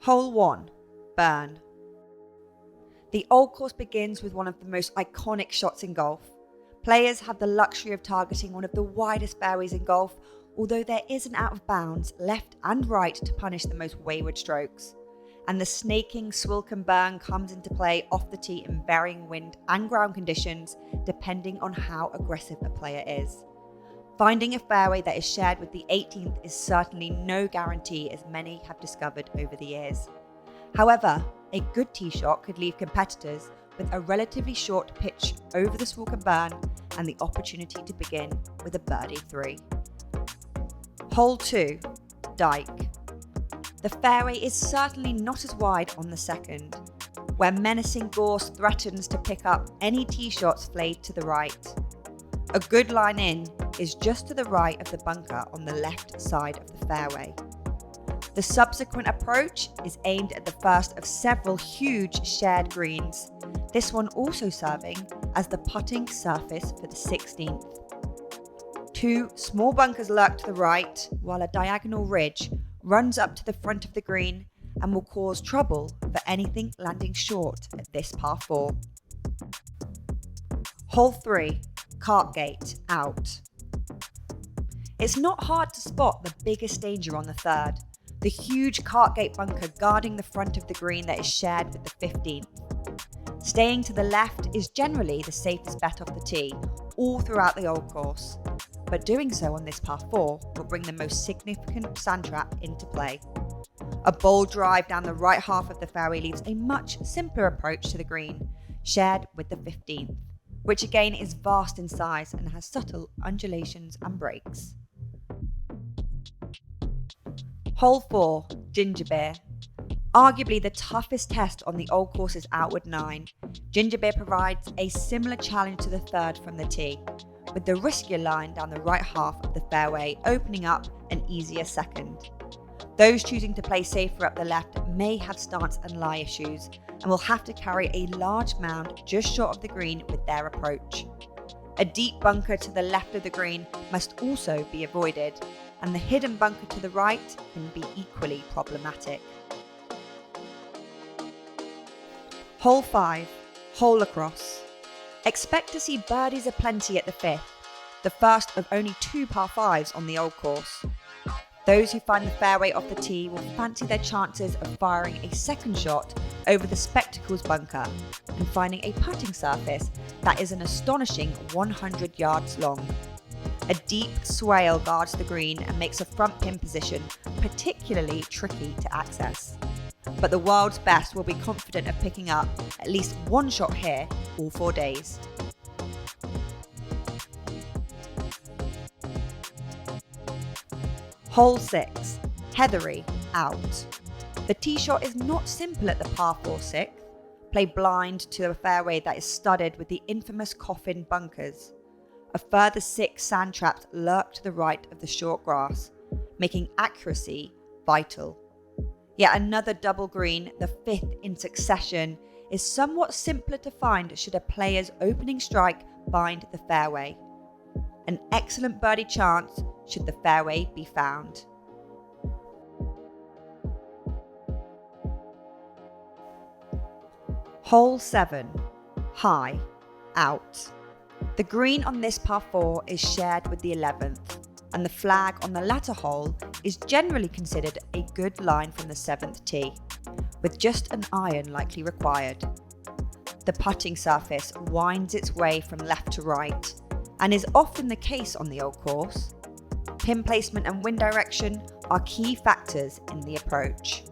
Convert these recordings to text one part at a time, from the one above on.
Hole 1. Burn. The Old Course begins with one of the most iconic shots in golf. Players have the luxury of targeting one of the widest fairways in golf, although there is an out of bounds left and right to punish the most wayward strokes. And the snaking swilken burn comes into play off the tee in varying wind and ground conditions, depending on how aggressive a player is. Finding a fairway that is shared with the 18th is certainly no guarantee, as many have discovered over the years. However, a good tee shot could leave competitors with a relatively short pitch over the swilken burn and the opportunity to begin with a birdie 3. Hole 2. Dike. The fairway is certainly not as wide on the second, where menacing gorse threatens to pick up any tee shots flayed to the right. A good line in is just to the right of the bunker on the left side of the fairway. The subsequent approach is aimed at the first of several huge shared greens, this one also serving as the putting surface for the 16th. 2 small bunkers lurk to the right, while a diagonal ridge runs up to the front of the green and will cause trouble for anything landing short at this par 4. Hole 3. Cartgate out. It's not hard to spot the biggest danger on the third, the huge Cartgate bunker guarding the front of the green that is shared with the 15th. Staying to the left is generally the safest bet off the tee, all throughout the Old Course, but doing so on this par 4 will bring the most significant sand trap into play. A bold drive down the right half of the fairway leaves a much simpler approach to the green, shared with the 15th, which again is vast in size and has subtle undulations and breaks. Hole 4. Ginger Beer. Arguably the toughest test on the Old Course's outward 9, Ginger Beer provides a similar challenge to the third from the tee, with the riskier line down the right half of the fairway opening up an easier second. Those choosing to play safer up the left may have stance and lie issues and will have to carry a large mound just short of the green with their approach. A deep bunker to the left of the green must also be avoided, and the hidden bunker to the right can be equally problematic. Hole 5. Hole across. Expect to see birdies aplenty at the 5th, the first of only 2 par 5s on the Old Course. Those who find the fairway off the tee will fancy their chances of firing a second shot over the Spectacles bunker and finding a putting surface that is an astonishing 100 yards long. A deep swale guards the green and makes a front pin position particularly tricky to access. But the world's best will be confident of picking up at least one shot here all 4 days. Hole 6. Heathery out. The tee shot is not simple at the par 4 6th. Play blind to a fairway that is studded with the infamous coffin bunkers. A further 6 sand traps lurk to the right of the short grass, making accuracy vital. Yet another double green, the 5th in succession, is somewhat simpler to find should a player's opening strike bind the fairway. An excellent birdie chance should the fairway be found. Hole 7. High out. The green on this par 4 is shared with the 11th, and the flag on the latter hole is generally considered a good line from the 7th tee, with just an iron likely required. The putting surface winds its way from left to right, and is often the case on the Old Course. Pin placement and wind direction are key factors in the approach.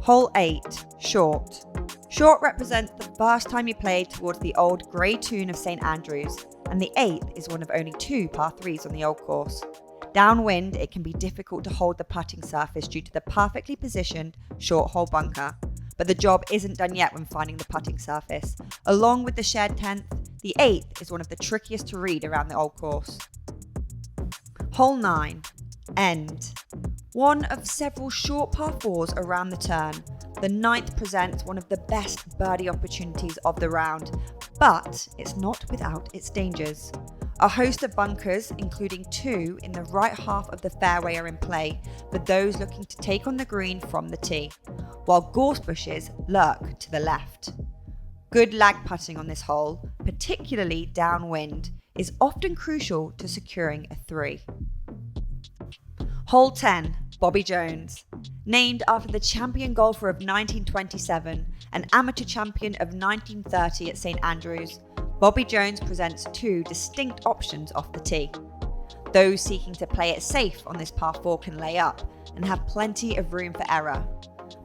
Hole 8. Short. Short represents the first time you played towards the old grey tune of St Andrews, and the 8th is one of only 2 par 3s on the Old Course. Downwind, it can be difficult to hold the putting surface due to the perfectly positioned short hole bunker, but the job isn't done yet when finding the putting surface. Along with the shared 10th, the 8th is one of the trickiest to read around the Old Course. Hole 9. End. One of several short par 4s around the turn, the 9th presents one of the best birdie opportunities of the round, but it's not without its dangers. A host of bunkers, including 2 in the right half of the fairway, are in play for those looking to take on the green from the tee, while gorse bushes lurk to the left. Good lag putting on this hole, particularly downwind, is often crucial to securing a 3. Hole 10, Bobby Jones. Named after the champion golfer of 1927 and amateur champion of 1930 at St Andrews, Bobby Jones presents 2 distinct options off the tee. Those seeking to play it safe on this par 4 can lay up and have plenty of room for error.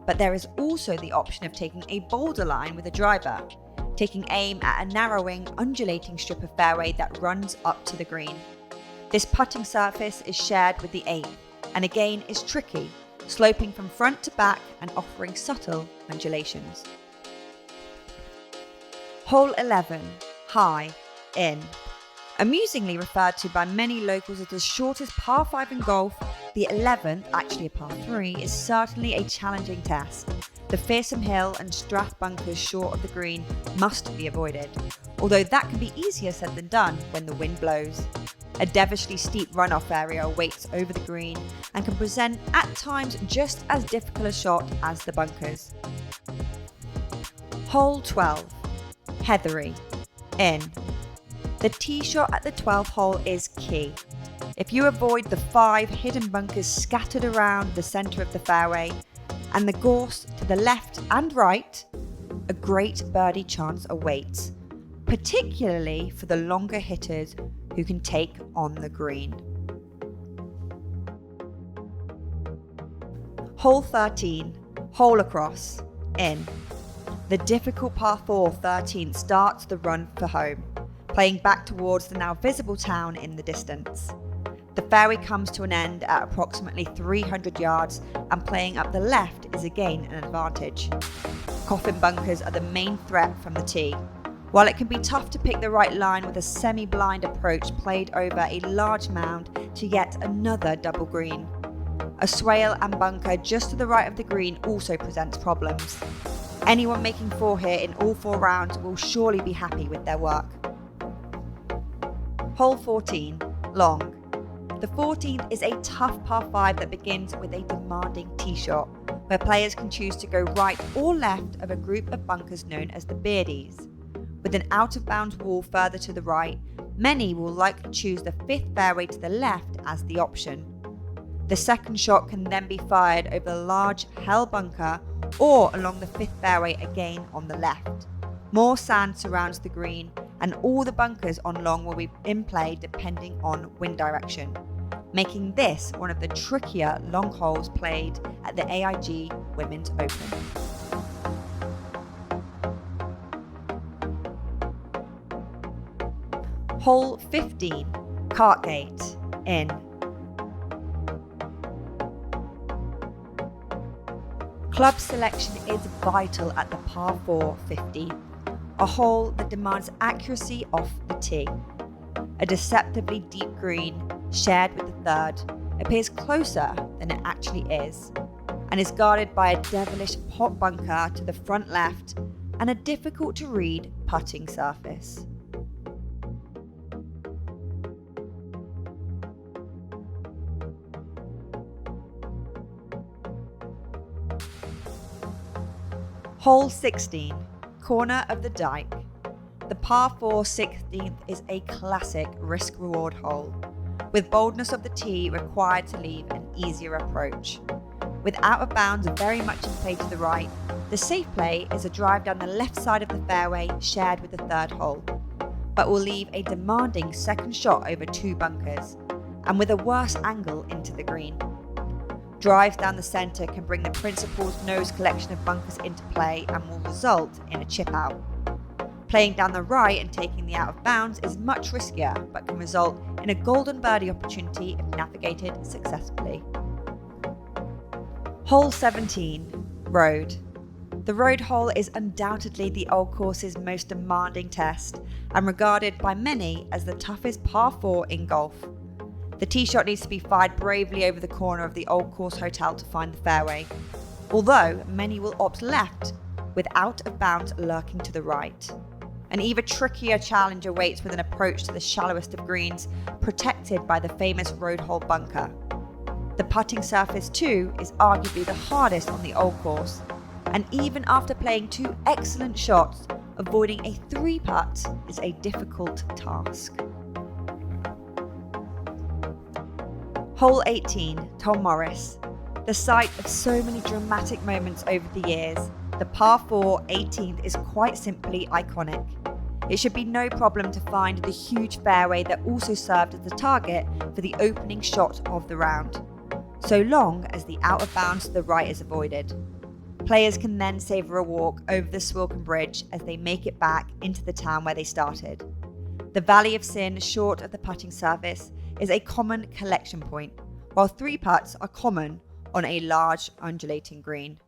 But there is also the option of taking a boulder line with a driver, taking aim at a narrowing, undulating strip of fairway that runs up to the green. This putting surface is shared with the 8th, and again is tricky, sloping from front to back and offering subtle undulations. Hole 11, High, In. Amusingly referred to by many locals as the shortest par 5 in golf, the 11th, actually a par 3, is certainly a challenging test. The fearsome hill and strath bunkers short of the green must be avoided, although that can be easier said than done when the wind blows. A devilishly steep runoff area awaits over the green and can present at times just as difficult a shot as the bunkers. Hole 12, Heathery, In. The tee shot at the 12th hole is key. If you avoid the 5 hidden bunkers scattered around the centre of the fairway and the gorse to the left and right, a great birdie chance awaits, particularly for the longer hitters who can take on the green. Hole 13, Hole Across, In. The difficult par 4 13th starts the run for home, playing back towards the now visible town in the distance. The fairway comes to an end at approximately 300 yards, and playing up the left is again an advantage. Coffin bunkers are the main threat from the tee. While it can be tough to pick the right line with a semi-blind approach played over a large mound to yet another double green. A swale and bunker just to the right of the green also presents problems. Anyone making 4 here in all 4 rounds will surely be happy with their work. Hole 14, Long. The 14th is a tough par 5 that begins with a demanding tee shot, where players can choose to go right or left of a group of bunkers known as the Beardies. With an out-of-bounds wall further to the right, many will likely choose the 5th fairway to the left as the option. The second shot can then be fired over the large hell bunker or along the 5th fairway again on the left. More sand surrounds the green, and all the bunkers on Long will be in play depending on wind direction, making this one of the trickier long holes played at the AIG Women's Open. Hole 15, Cartgate, In. Club selection is vital at the par 4 15th, a hole that demands accuracy off the tee. A deceptively deep green, shared with the 3rd, appears closer than it actually is, and is guarded by a devilish pot bunker to the front left and a difficult to read putting surface. Hole 16, Corner of the Dyke. The par 4 16th is a classic risk-reward hole, with boldness of the tee required to leave an easier approach. With out of bounds very much in play to the right, the safe play is a drive down the left side of the fairway shared with the 3rd hole, but will leave a demanding second shot over 2 bunkers, and with a worse angle into the green. Drives down the centre can bring the principal's nose collection of bunkers into play and will result in a chip out. Playing down the right and taking the out of bounds is much riskier, but can result in a golden birdie opportunity if navigated successfully. Hole 17, Road. The road hole is undoubtedly the old course's most demanding test and regarded by many as the toughest par 4 in golf. The tee shot needs to be fired bravely over the corner of the Old Course Hotel to find the fairway, although many will opt left with out of bounds lurking to the right. An even trickier challenge awaits with an approach to the shallowest of greens, protected by the famous road hole bunker. The putting surface too is arguably the hardest on the old course, and even after playing 2 excellent shots, avoiding a 3-putt is a difficult task. Hole 18, Tom Morris. The site of so many dramatic moments over the years, the par 4 18th is quite simply iconic. It should be no problem to find the huge fairway that also served as the target for the opening shot of the round, so long as the out of bounds to the right is avoided. Players can then savour a walk over the Swilcan Bridge as they make it back into the town where they started. The Valley of Sin, short of the putting surface, is a common collection point, while 3 putts are common on a large undulating green.